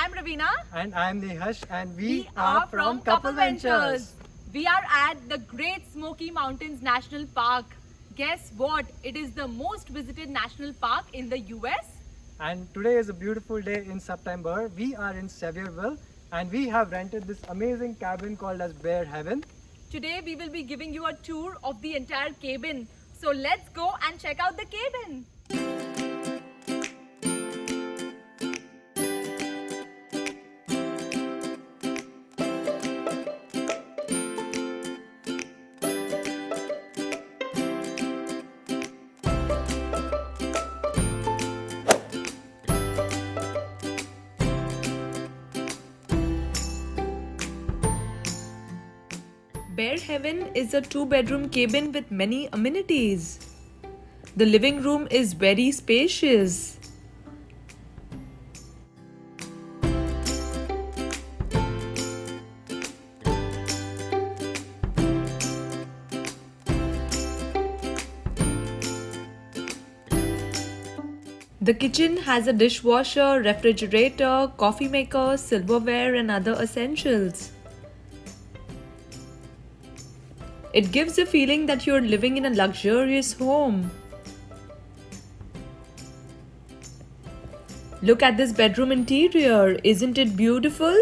I'm Ravina. And I'm Nehash, and We are from Couple Ventures. We are at the Great Smoky Mountains National Park. Guess what? It is the most visited national park in the US. And today is a beautiful day in September. We are in Sevierville, and we have rented this amazing cabin called as Bear Heaven. Today we will be giving you a tour of the entire cabin. So let's go and check out the cabin. Bear Heaven is a two-bedroom cabin with many amenities. The living room is very spacious. The kitchen has a dishwasher, refrigerator, coffee maker, silverware and other essentials. It gives a feeling that you're living in a luxurious home. Look at this bedroom interior, isn't it beautiful?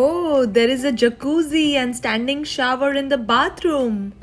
Oh, there is a jacuzzi and standing shower in the bathroom.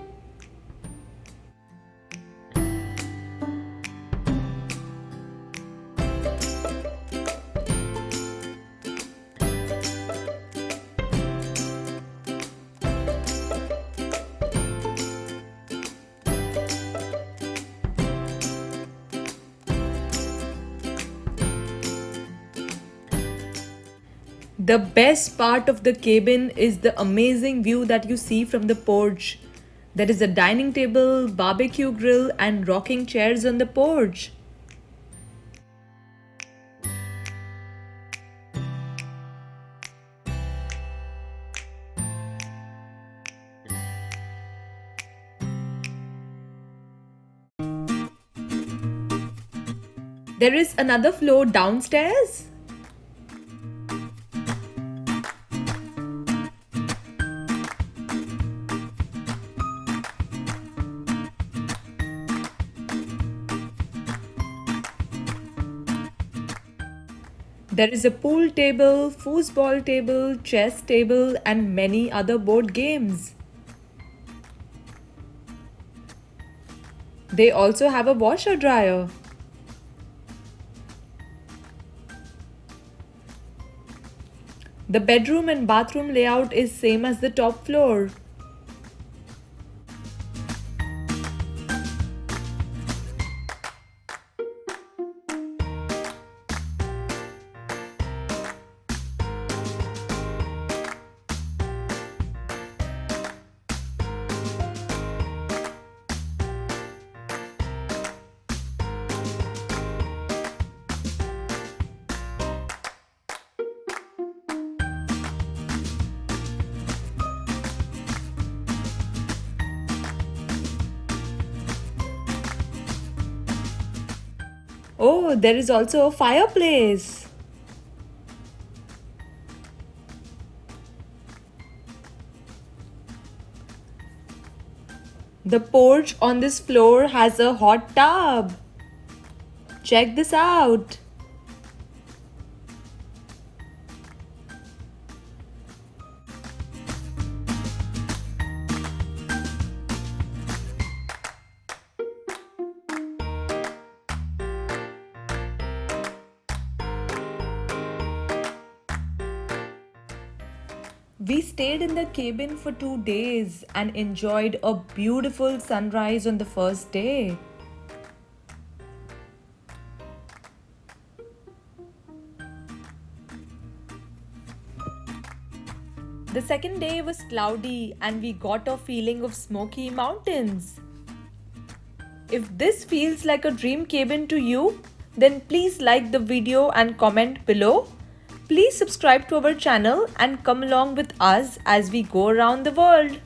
The best part of the cabin is the amazing view that you see from the porch. There is a dining table, barbecue grill, and rocking chairs on the porch. There is another floor downstairs. There is a pool table, foosball table, chess table, and many other board games. They also have a washer dryer. The bedroom and bathroom layout is same as the top floor. Oh, there is also a fireplace. The porch on this floor has a hot tub. Check this out. We stayed in the cabin for 2 days and enjoyed a beautiful sunrise on the first day. The second day was cloudy and we got a feeling of Smoky Mountains. If this feels like a dream cabin to you, then please like the video and comment below. Please subscribe to our channel and come along with us as we go around the world.